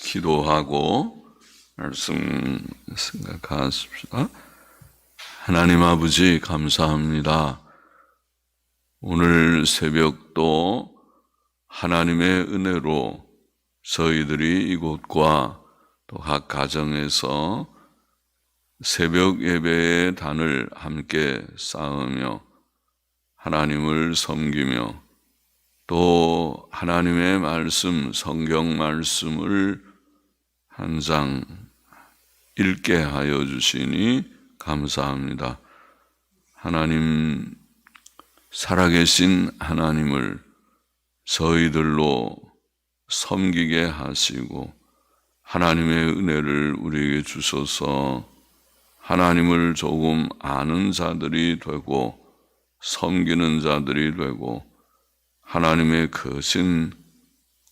기도하고 말씀 생각하십시다. 하나님 아버지 감사합니다. 오늘 새벽도 하나님의 은혜로 저희들이 이곳과 또 각 가정에서 새벽 예배의 단을 함께 쌓으며 하나님을 섬기며 또 하나님의 말씀, 성경 말씀을 한 장 읽게 하여 주시니 감사합니다. 하나님, 살아계신 하나님을 저희들로 섬기게 하시고 하나님의 은혜를 우리에게 주셔서 하나님을 조금 아는 자들이 되고 섬기는 자들이 되고 하나님의 크신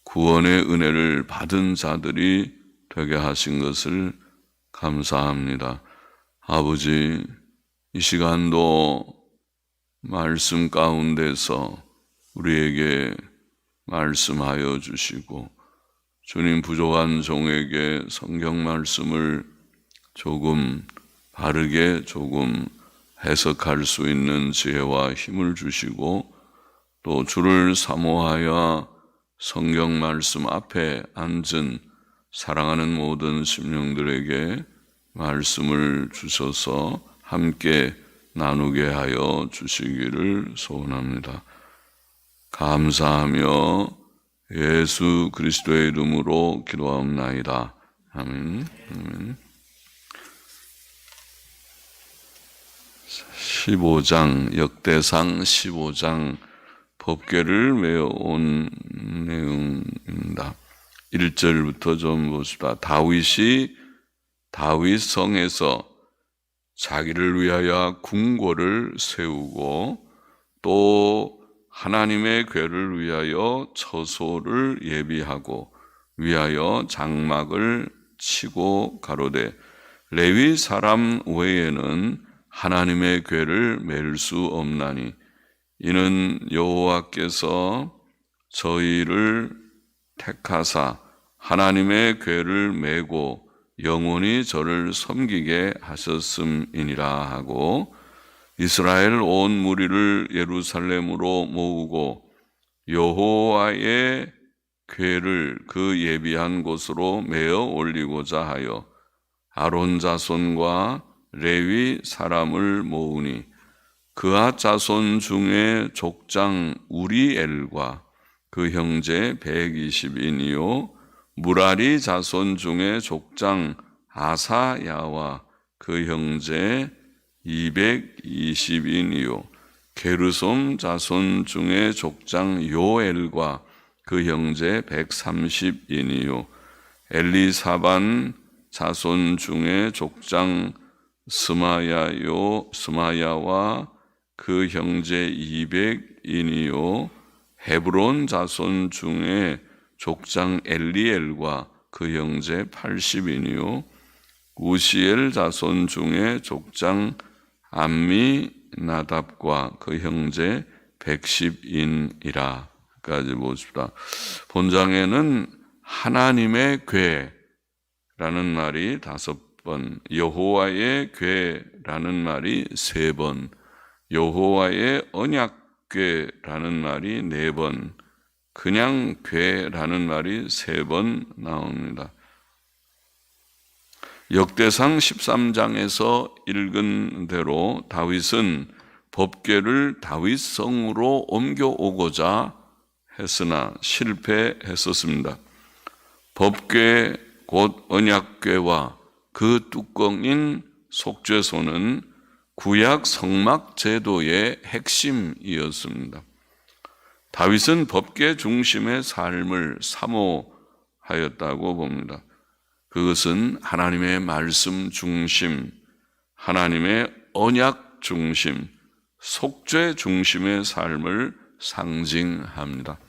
구원의 은혜를 받은 자들이 되게 하신 것을 감사합니다. 아버지, 이 시간도 말씀 가운데서 우리에게 말씀하여 주시고 주님 부족한 종에게 성경 말씀을 조금 바르게 조금 해석할 수 있는 지혜와 힘을 주시고 또 주를 사모하여 성경 말씀 앞에 앉은 사랑하는 모든 심령들에게 말씀을 주셔서 함께 나누게 하여 주시기를 소원합니다. 감사하며 예수 그리스도의 이름으로 기도하옵나이다. 아멘. 아멘. 15장, 역대상 15장 법궤를 외워온 내용입니다. 1절부터 좀 봅시다. 다윗이 다윗 성에서 자기를 위하여 궁궐을 세우고 또 하나님의 궤를 위하여 처소를 예비하고 위하여 장막을 치고 가로되 레위 사람 외에는 하나님의 궤를 맬 수 없나니 이는 여호와께서 저희를 택하사 하나님의 궤를 메고 영원히 저를 섬기게 하셨음이니라 하고 이스라엘 온 무리를 예루살렘으로 모으고 여호와의 궤를 그 예비한 곳으로 메어 올리고자 하여 아론 자손과 레위 사람을 모으니 그앗 자손 중에 족장 우리엘과 그 형제 120인이요 무라리 자손 중에 족장 아사야와 그 형제 220인이요 게르솜 자손 중에 족장 요엘과 그 형제 130인이요 엘리사반 자손 중에 족장 스마야와 그 형제 200인이요 헤브론 자손 중에 족장 엘리엘과 그 형제 80인이요 우시엘 자손 중에 족장 암미나답과 그 형제 110인이라 까지 보십시다. 본장에는 하나님의 궤라는 말이 5번, 여호와의 궤라는 말이 3번, 여호와의 언약궤라는 말이 4번, 그냥 궤라는 말이 3번 나옵니다. 역대상 13장에서 읽은 대로 다윗은 법궤를 다윗성으로 옮겨오고자 했으나 실패했었습니다. 법궤 곧 언약궤와 그 뚜껑인 속죄소는 구약 성막 제도의 핵심이었습니다. 다윗은 법궤 중심의 삶을 사모하였다고 봅니다. 그것은 하나님의 말씀 중심, 하나님의 언약 중심, 속죄 중심의 삶을 상징합니다.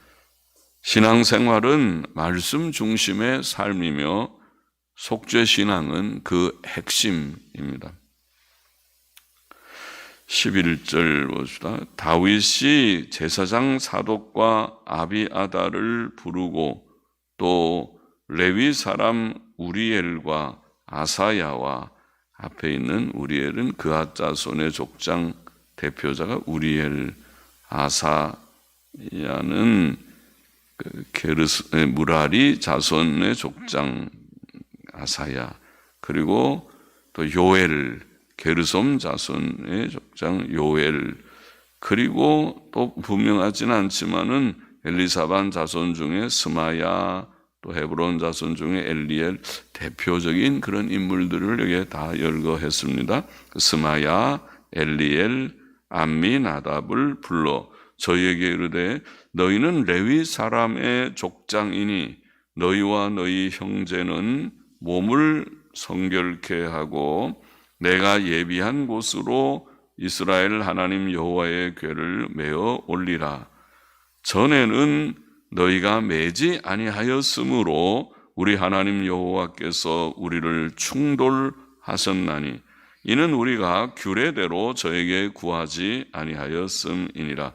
신앙생활은 말씀 중심의 삶이며 속죄 신앙은 그 핵심입니다. 11절 봅시다. 다윗이 제사장 사독과 아비아달을 부르고 또 레위 사람 우리엘과 아사야와, 앞에 있는 우리엘은 그앗 자손의 족장 대표자가 우리엘, 아사야는 무라리 자손의 족장 아사야, 그리고 또 요엘, 게르솜 자손의 족장 요엘, 그리고 또 분명하지는 않지만은 엘리사반 자손 중에 스마야, 또 헤브론 자손 중에 엘리엘, 대표적인 그런 인물들을 여기에 다 열거했습니다. 스마야, 엘리엘, 암미나답을 불러 저희에게 이르되 너희는 레위 사람의 족장이니 너희와 너희 형제는 몸을 성결케 하고 내가 예비한 곳으로 이스라엘 하나님 여호와의 궤를 메어 올리라. 전에는 너희가 매지 아니하였으므로 우리 하나님 여호와께서 우리를 충돌하셨나니 이는 우리가 규례대로 저에게 구하지 아니하였음이니라.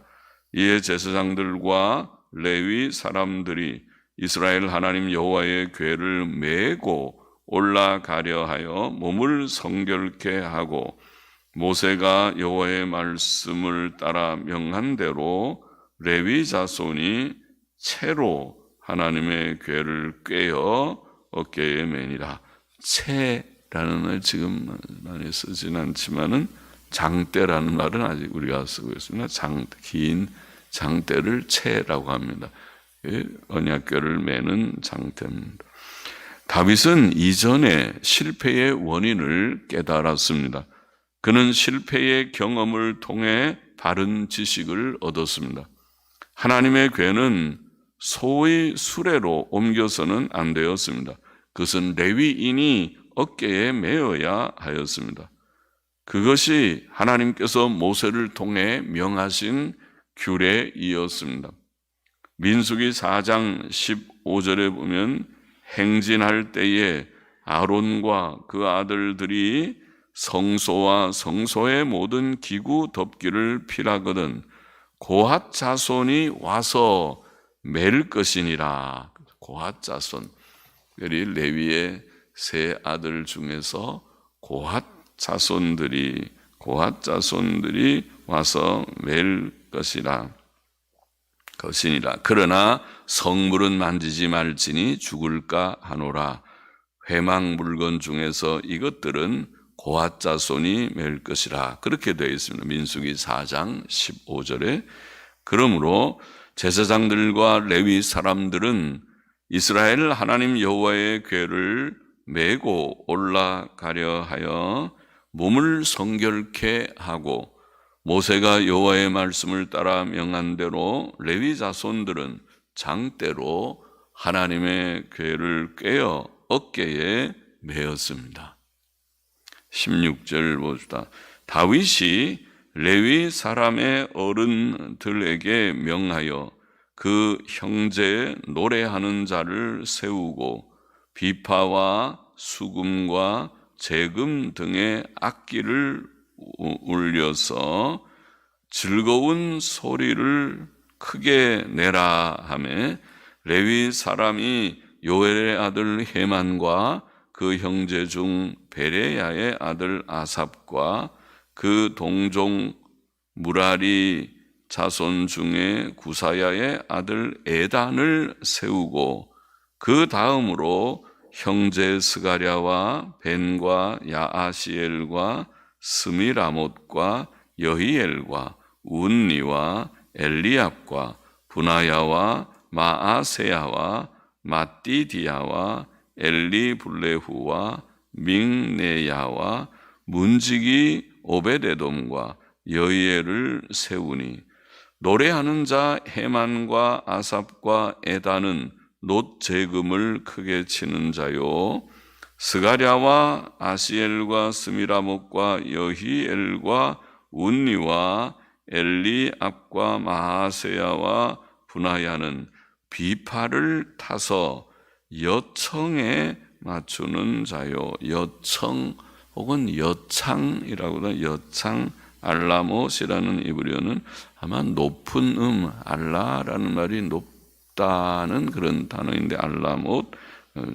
이에 제사장들과 레위 사람들이 이스라엘 하나님 여호와의 궤를 메고 올라가려 하여 몸을 성결케 하고 모세가 여호와의 말씀을 따라 명한 대로 레위 자손이 채로 하나님의 궤를 꿰어 어깨에 매니라. 채라는 말 지금 많이 쓰진 않지만은 장대라는 말은 아직 우리가 쓰고 있습니다. 긴 장대를 채라고 합니다. 언약궤를 매는 장대입니다. 다윗은 이전에 실패의 원인을 깨달았습니다. 그는 실패의 경험을 통해 바른 지식을 얻었습니다. 하나님의 궤는 소의 수레로 옮겨서는 안 되었습니다. 그것은 레위인이 어깨에 메어야 하였습니다. 그것이 하나님께서 모세를 통해 명하신 규례이었습니다. 민수기 4장 15절에 보면 행진할 때에 아론과 그 아들들이 성소와 성소의 모든 기구 덮기를 필하거든 고핫 자손이 와서 맬 것이니라. 고핫 자손, 레위의 세 아들 중에서 고핫 자손들이 와서 맬 것이니라. 그러나 성물은 만지지 말지니 죽을까 하노라. 회막 물건 중에서 이것들은 고핫 자손이 맬 것이라. 그렇게 되어 있습니다. 민수기 4장 15절에. 그러므로 제사장들과 레위 사람들은 이스라엘 하나님 여호와의 궤를 메고 올라가려 하여 몸을 성결케 하고 모세가 여호와의 말씀을 따라 명한 대로 레위 자손들은 장대로 하나님의 궤를 꿰어 어깨에 메었습니다. 16절 봅시다. 다윗이 레위 사람의 어른들에게 명하여 그 형제의 노래하는 자를 세우고 비파와 수금과 재금 등의 악기를 울려서 즐거운 소리를 크게 내라 하며 레위 사람이 요엘의 아들 헤만과 그 형제 중 베레야의 아들 아삽과 그 동종 무라리 자손 중에 구사야의 아들 에단을 세우고 그 다음으로 형제 스가랴와 벤과 야아시엘과 스미라못과 여히엘과 운니와 엘리압과 분하야와 마아세야와 마띠디야와 엘리블레후와 믹네야와 문지기 오베데돔과 여히엘을 세우니 노래하는 자 헤만과 아삽과 에단은 놋 재금을 크게 치는 자요 스가랴와 아시엘과 스미라못과 여히엘과 운니와 엘리압과 마하세야와 분하야는 비파를 타서 여청에 맞추는 자요. 여청 혹은 여창이라고도 여창 알라못이라는 이브리어는 아마 높은 알라라는 말이 높다는 그런 단어인데 알라못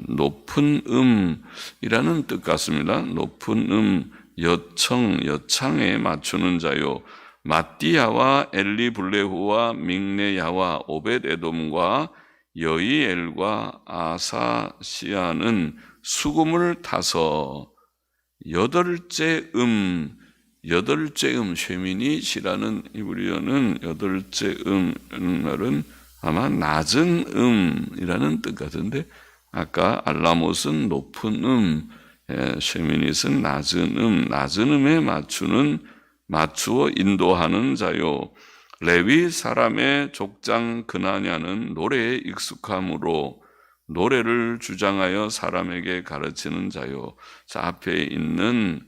높은 음이라는 뜻 같습니다. 높은 여창에 맞추는 자요. 마띠야와 엘리블레후와 믹네야와 오벳에돔과 여이엘과 아사시아는 수금을 타서 여덟째 쉐미닛이라는 히브리어는 여덟째 말은 아마 낮은 이라는 뜻 같은데, 아까 알라못은 높은 쉐미닛은 낮은 음에 맞추어 인도하는 자요. 레위 사람의 족장 그나냐는 노래에 익숙함으로 노래를 주장하여 사람에게 가르치는 자요. 자, 앞에 있는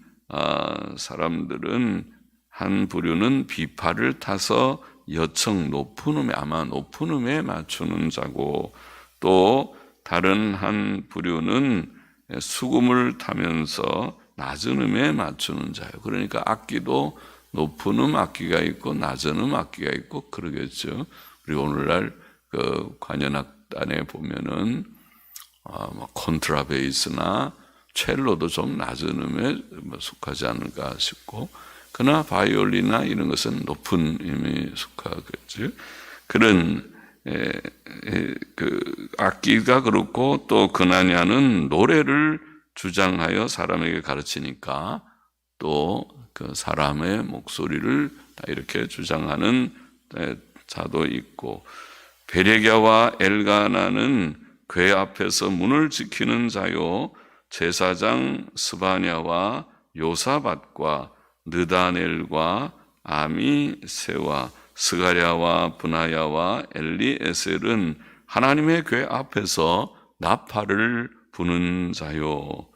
사람들은 한 부류는 비파를 타서 여청 높은 음에 맞추는 자고, 또 다른 한 부류는 수금을 타면서 낮은 음에 맞추는 자요. 그러니까 악기도 높은 악기가 있고 낮은 악기가 있고 그러겠죠. 그리고 오늘날 그 관현악단에 보면은 콘트라베이스나 첼로도 좀 낮은 음에 속하지 않을까 싶고, 그러나 바이올린이나 이런 것은 높은 음에 속하겠죠. 그런 그 악기가 그렇고, 또 그나냐는 노래를 주장하여 사람에게 가르치니까 또 그 사람의 목소리를 다 이렇게 주장하는 자도 있고, 베레갸와 엘가나는 궤 앞에서 문을 지키는 자요. 제사장 스바냐와 요사밧과 느다넬과 아미세와 스가랴와 브나야와 엘리에셀은 하나님의 궤 앞에서 나팔을 부는 자요.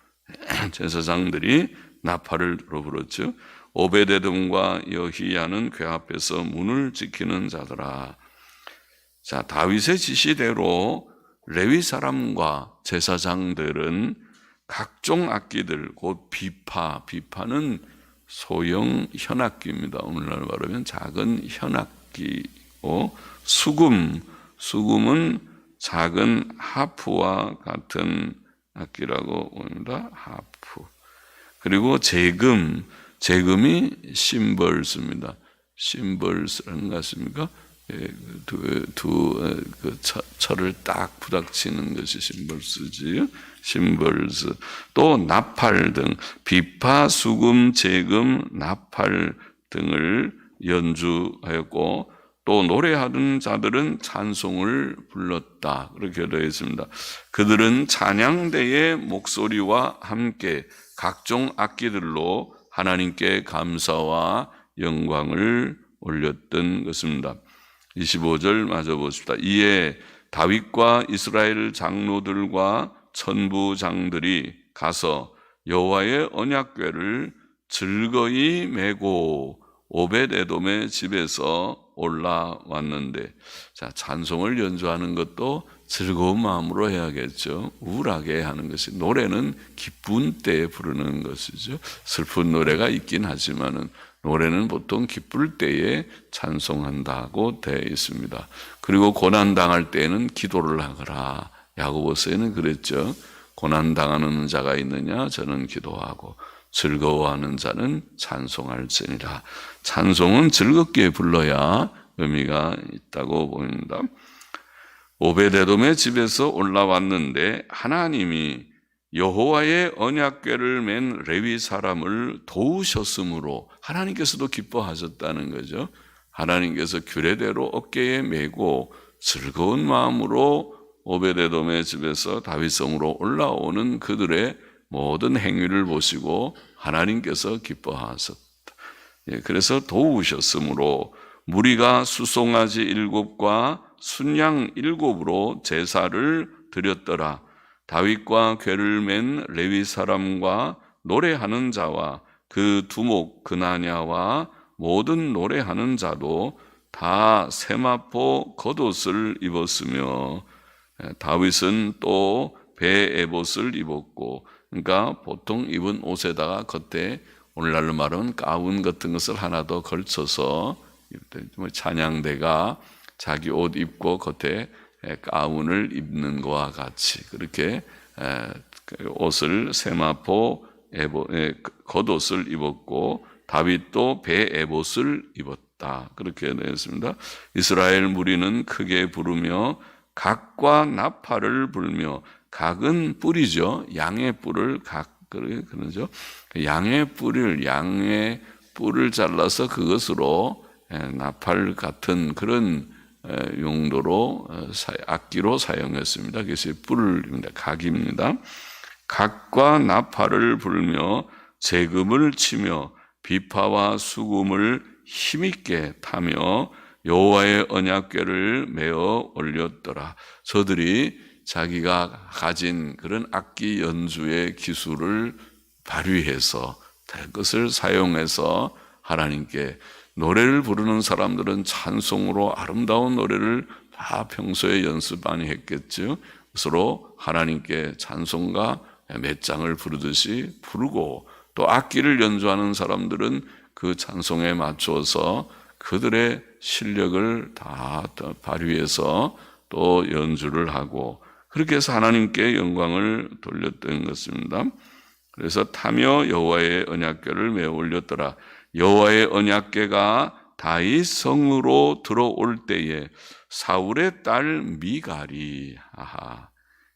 제사장들이 나팔을 불었죠. 오베데돔과 여히야는 궤 앞에서 문을 지키는 자더라. 자, 다윗의 지시대로 레위 사람과 제사장들은 각종 악기들, 곧 비파는 소형 현악기입니다. 오늘날 말하면 작은 현악기고, 수금은 작은 하프와 같은 악기라고 봅니다. 하프. 그리고 재금이 심벌스입니다. 심벌스라는 것 같습니까? 철을 딱 부닥치는 것이 심벌스지요. 심벌스. 또 나팔 등 비파, 수금, 재금, 나팔 등을 연주하였고, 또 노래하는 자들은 찬송을 불렀다. 그렇게 되어 있습니다. 그들은 찬양대의 목소리와 함께 각종 악기들로 하나님께 감사와 영광을 올렸던 것입니다. 25절 마저 보십시다. 이에 다윗과 이스라엘 장로들과 천부장들이 가서 여호와의 언약궤를 즐거이 메고 오벳에돔의 집에서 올라왔는데, 자, 찬송을 연주하는 것도 즐거운 마음으로 해야겠죠. 우울하게 하는 것이, 노래는 기쁜 때에 부르는 것이죠. 슬픈 노래가 있긴 하지만은 노래는 보통 기쁠 때에 찬송한다고 되어 있습니다. 그리고 고난당할 때에는 기도를 하거라. 야고보서에는 그랬죠. 고난당하는 자가 있느냐? 저는 기도하고 즐거워하는 자는 찬송할지니라. 찬송은 즐겁게 불러야 의미가 있다고 보입니다. 오베데돔의 집에서 올라왔는데 하나님이 여호와의 언약궤를 맨 레위 사람을 도우셨으므로 하나님께서도 기뻐하셨다는 거죠. 하나님께서 규례대로 어깨에 메고 즐거운 마음으로 오베데돔의 집에서 다윗성으로 올라오는 그들의 모든 행위를 보시고 하나님께서 기뻐하셨다. 그래서 도우셨으므로 무리가 수송아지 7과 순양 7으로 제사를 드렸더라. 다윗과 궤를 맨 레위 사람과 노래하는 자와 그 두목 그나냐와 모든 노래하는 자도 다 세마포 겉옷을 입었으며, 다윗은 또 베에봇을 입었고, 그러니까 보통 입은 옷에다가 겉에 오늘날로 말하면 가운 같은 것을 하나 더 걸쳐서, 찬양대가 자기 옷 입고 겉에 가운을 입는 것과 같이 그렇게 옷을 세마포 겉옷을 입었고 다윗도 배 에봇을 입었다. 그렇게 되어 있습니다. 이스라엘 무리는 크게 부르며 각과 나팔을 불며, 각은 뿔이죠. 양의 뿔을 그러죠. 양의 뿔을 잘라서 그것으로 나팔 같은 그런 용도로 악기로 사용했습니다. 그래서 뿔입니다. 각입니다. 각과 나팔을 불며 재금을 치며 비파와 수금을 힘있게 타며 여호와의 언약궤를 메어 올렸더라. 저들이 자기가 가진 그런 악기 연주의 기술을 발휘해서 그것을 사용해서 하나님께 노래를 부르는 사람들은 찬송으로 아름다운 노래를 다 평소에 연습 많이 했겠죠. 서로 하나님께 찬송가 몇 장을 부르듯이 부르고, 또 악기를 연주하는 사람들은 그 찬송에 맞춰서 그들의 실력을 다 발휘해서 또 연주를 하고, 그렇게 해서 하나님께 영광을 돌렸던 것입니다. 그래서 타며 여호와의 언약궤를 메어 올렸더라. 여호와의 언약궤가 다윗 성으로 들어올 때에 사울의 딸 미갈이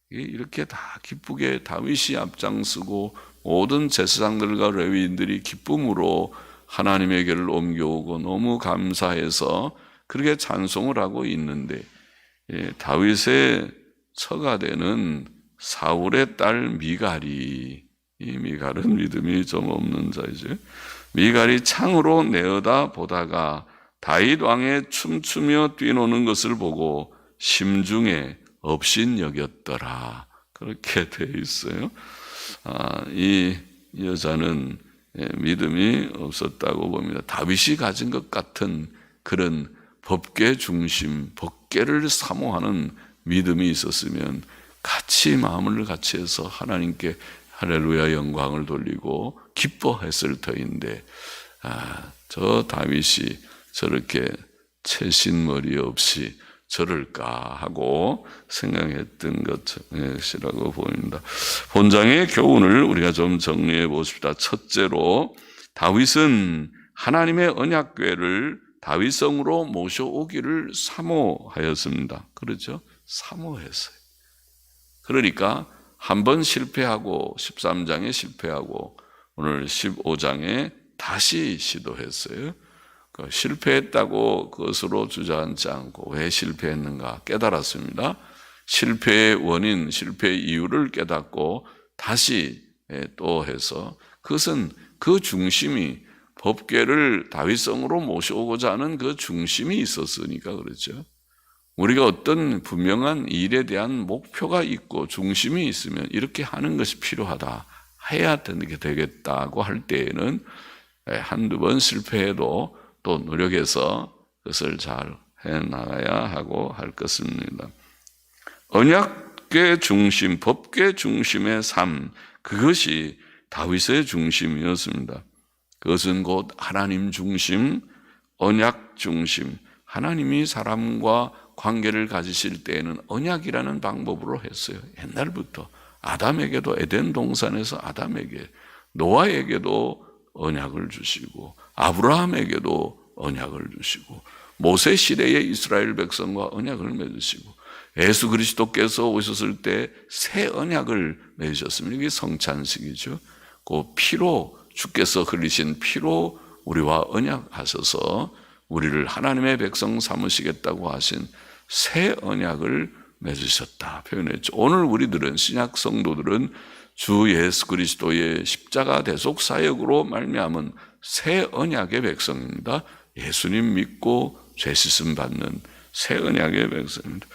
이렇게 다 기쁘게 다윗이 앞장서고 모든 제사장들과 레위인들이 기쁨으로 하나님에게를 옮겨오고 너무 감사해서 그렇게 찬송을 하고 있는데, 다윗의 처가 되는 사울의 딸 미갈이, 이 미갈은 믿음이 좀 없는 자이죠. 미갈이 창으로 내어다 보다가 다윗 왕의 춤추며 뛰노는 것을 보고 심중에 업신여겼더라. 그렇게 되어 있어요. 이 여자는 믿음이 없었다고 봅니다. 다윗이 가진 것 같은 그런 법궤 중심, 법궤를 사모하는 믿음이 있었으면 같이 마음을 같이 해서 하나님께 할렐루야 영광을 돌리고 기뻐했을 터인데, 저 다윗이 저렇게 채신머리 없이 저럴까 하고 생각했던 것이라고 보입니다. 본장의 교훈을 우리가 좀 정리해 보십시다. 첫째로, 다윗은 하나님의 언약궤를 다윗성으로 모셔오기를 사모하였습니다. 그렇죠? 사모했어요. 그러니까 한 번 실패하고 13장에 실패하고 오늘 15장에 다시 시도했어요. 실패했다고 그것으로 주저앉지 않고 왜 실패했는가 깨달았습니다. 실패의 원인, 실패의 이유를 깨닫고 다시 또 해서, 그것은 그 중심이 법궤를 다윗성으로 모셔오고자 하는 그 중심이 있었으니까 그렇죠. 우리가 어떤 분명한 일에 대한 목표가 있고 중심이 있으면 이렇게 하는 것이 필요하다, 해야 되겠다고 할 때에는 한두 번 실패해도 또 노력해서 그것을 잘 해나가야 하고 할 것입니다. 언약궤 중심, 법궤 중심의 삶, 그것이 다윗의 중심이었습니다. 그것은 곧 하나님 중심, 언약 중심, 하나님이 사람과 관계를 가지실 때에는 언약이라는 방법으로 했어요. 옛날부터 아담에게도 에덴 동산에서 아담에게, 노아에게도 언약을 주시고 아브라함에게도 언약을 주시고 모세 시대의 이스라엘 백성과 언약을 맺으시고 예수 그리스도께서 오셨을 때 새 언약을 맺으셨습니다. 이게 성찬식이죠. 그 피로, 주께서 흘리신 피로 우리와 언약하셔서 우리를 하나님의 백성 삼으시겠다고 하신 새 언약을 맺으셨다 표현했죠. 오늘 우리들은, 신약 성도들은 주 예수 그리스도의 십자가 대속 사역으로 말미암은 새 언약의 백성입니다. 예수님 믿고 죄 씻음 받는 새 언약의 백성입니다.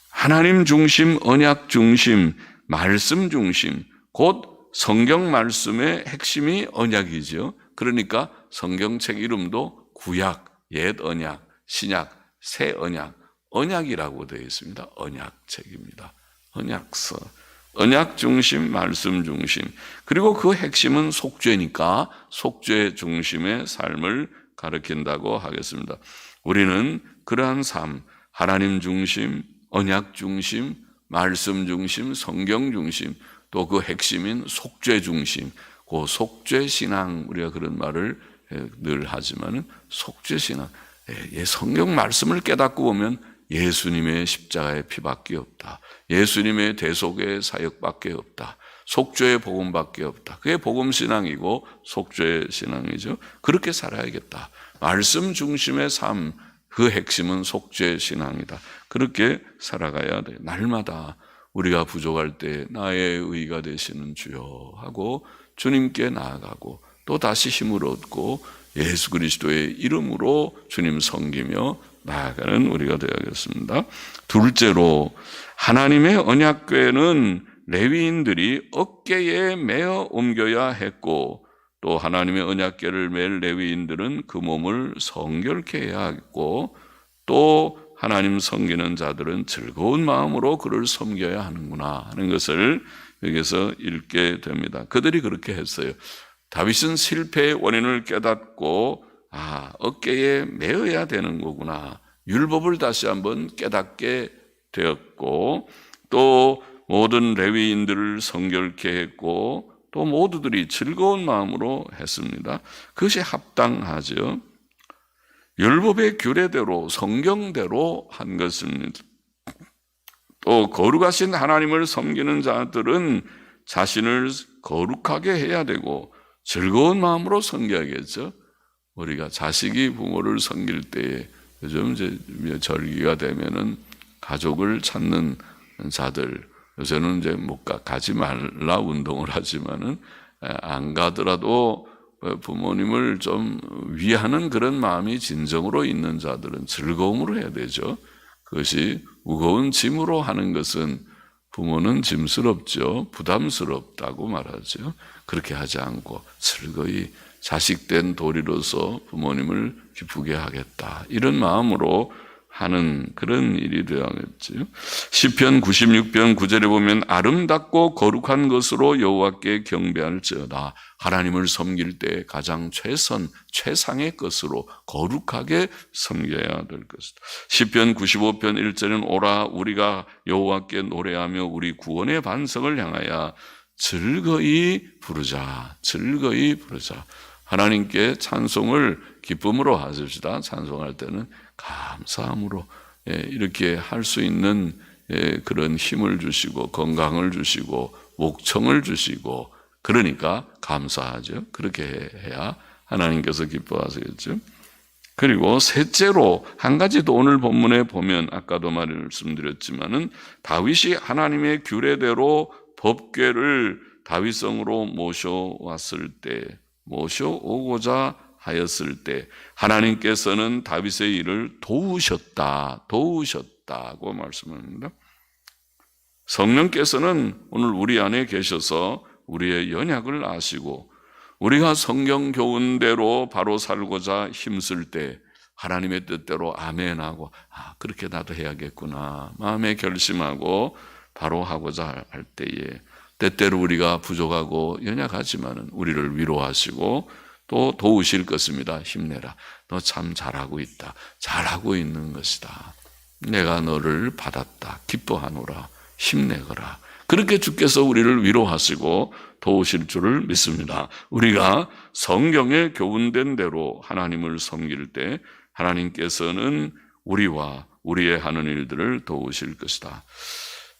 하나님 중심, 언약 중심, 말씀 중심, 곧 성경 말씀의 핵심이 언약이죠. 그러니까 성경책 이름도 구약, 옛 언약, 신약, 새 언약, 언약이라고 되어 있습니다. 언약책입니다. 언약서. 언약 중심, 말씀 중심. 그리고 그 핵심은 속죄니까 속죄 중심의 삶을 가르친다고 하겠습니다. 우리는 그러한 삶, 하나님 중심, 언약 중심, 말씀 중심, 성경 중심, 또 그 핵심인 속죄 중심, 그 속죄 신앙, 우리가 그런 말을 늘 하지만은 속죄 신앙, 성경 말씀을 깨닫고 보면 예수님의 십자가의 피밖에 없다. 예수님의 대속의 사역밖에 없다. 속죄의 복음밖에 없다. 그게 복음 신앙이고 속죄 신앙이죠. 그렇게 살아야겠다. 말씀 중심의 삶, 그 핵심은 속죄 신앙이다. 그렇게 살아가야 돼. 날마다 우리가 부족할 때 나의 의가 되시는 주여 하고 주님께 나아가고 또 다시 힘을 얻고 예수 그리스도의 이름으로 주님 섬기며 나아가는 우리가 되어야겠습니다. 둘째로, 하나님의 언약궤는 레위인들이 어깨에 메어 옮겨야 했고, 또 하나님의 언약궤를 맬 레위인들은 그 몸을 성결케 해야 했고, 또 하나님 섬기는 자들은 즐거운 마음으로 그를 섬겨야 하는구나 하는 것을 여기서 읽게 됩니다. 그들이 그렇게 했어요. 다윗은 실패의 원인을 깨닫고 어깨에 메어야 되는 거구나. 율법을 다시 한번 깨닫게 되었고, 또 모든 레위인들을 성결케 했고, 또 모두들이 즐거운 마음으로 했습니다. 그것이 합당하죠. 율법의 규례대로 성경대로 한 것입니다. 또 거룩하신 하나님을 섬기는 자들은 자신을 거룩하게 해야 되고 즐거운 마음으로 섬겨야겠죠. 우리가 자식이 부모를 섬길 때에 요즘 이제 절기가 되면은 가족을 찾는 자들, 요새는 이제 가지 말라 운동을 하지만은 안 가더라도 부모님을 좀 위하는 그런 마음이 진정으로 있는 자들은 즐거움으로 해야 되죠. 그것이 무거운 짐으로 하는 것은 부모는 짐스럽죠. 부담스럽다고 말하죠. 그렇게 하지 않고 즐거이 자식된 도리로서 부모님을 기쁘게 하겠다, 이런 마음으로 하는 그런 일이 되어야겠죠. 시편 96편 9절에 보면 아름답고 거룩한 것으로 여호와께 경배할지어다. 하나님을 섬길 때 가장 최상의 것으로 거룩하게 섬겨야 될 것이다. 시편 95편 1절은 오라 우리가 여호와께 노래하며 우리 구원의 반석을 향하여 즐거이 부르자. 즐거이 부르자. 하나님께 찬송을 기쁨으로 하십시다. 찬송할 때는 감사함으로 이렇게 할 수 있는 그런 힘을 주시고 건강을 주시고 목청을 주시고, 그러니까 감사하죠. 그렇게 해야 하나님께서 기뻐하시겠죠. 그리고 셋째로, 한 가지 더 오늘 본문에 보면 아까도 말씀드렸지만은 다윗이 하나님의 규례대로 법궤를 다윗성으로 모셔오고자 하였을 때 하나님께서는 다윗의 일을 도우셨다고 말씀합니다. 성령께서는 오늘 우리 안에 계셔서 우리의 연약을 아시고 우리가 성경 교훈대로 바로 살고자 힘쓸 때 하나님의 뜻대로 아멘하고 그렇게 나도 해야겠구나 마음에 결심하고 바로 하고자 할 때에 때때로 우리가 부족하고 연약하지만 우리를 위로하시고 또 도우실 것입니다. 힘내라. 너 참 잘하고 있다. 잘하고 있는 것이다. 내가 너를 받았다. 기뻐하노라. 힘내거라. 그렇게 주께서 우리를 위로하시고 도우실 줄을 믿습니다. 우리가 성경에 교훈된 대로 하나님을 섬길 때 하나님께서는 우리와 우리의 하는 일들을 도우실 것이다.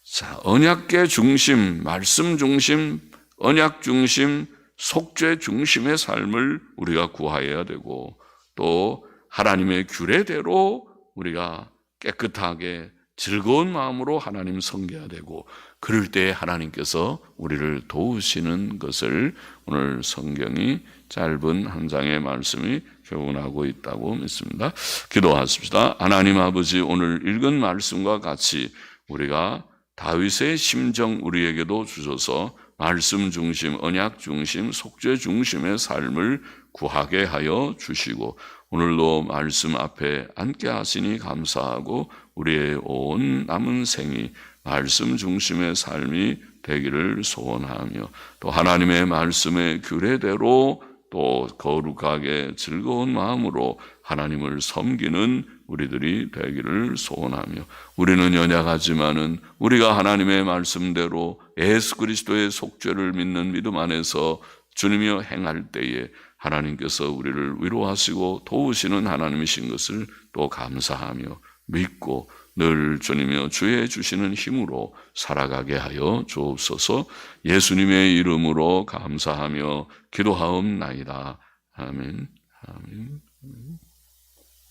자, 언약계 중심, 말씀 중심, 언약 중심, 속죄 중심의 삶을 우리가 구하여야 되고, 또 하나님의 규례대로 우리가 깨끗하게 즐거운 마음으로 하나님 섬겨야 되고, 그럴 때 하나님께서 우리를 도우시는 것을 오늘 성경이 짧은 한 장의 말씀이 교훈하고 있다고 믿습니다. 기도하십시다. 하나님 아버지, 오늘 읽은 말씀과 같이 우리가 다윗의 심정 우리에게도 주셔서 말씀 중심, 언약 중심, 속죄 중심의 삶을 구하게 하여 주시고 오늘도 말씀 앞에 앉게 하시니 감사하고 우리의 온 남은 생이 말씀 중심의 삶이 되기를 소원하며 또 하나님의 말씀의 규례대로 또 거룩하게 즐거운 마음으로 하나님을 섬기는 우리들이 되기를 소원하며, 우리는 연약하지만은 우리가 하나님의 말씀대로 예수 그리스도의 속죄를 믿는 믿음 안에서 주님이여 행할 때에 하나님께서 우리를 위로하시고 도우시는 하나님이신 것을 또 감사하며 믿고 늘 주님이여 주의 주시는 힘으로 살아가게 하여 주옵소서. 예수님의 이름으로 감사하며 기도하옵나이다. 아멘. 아멘.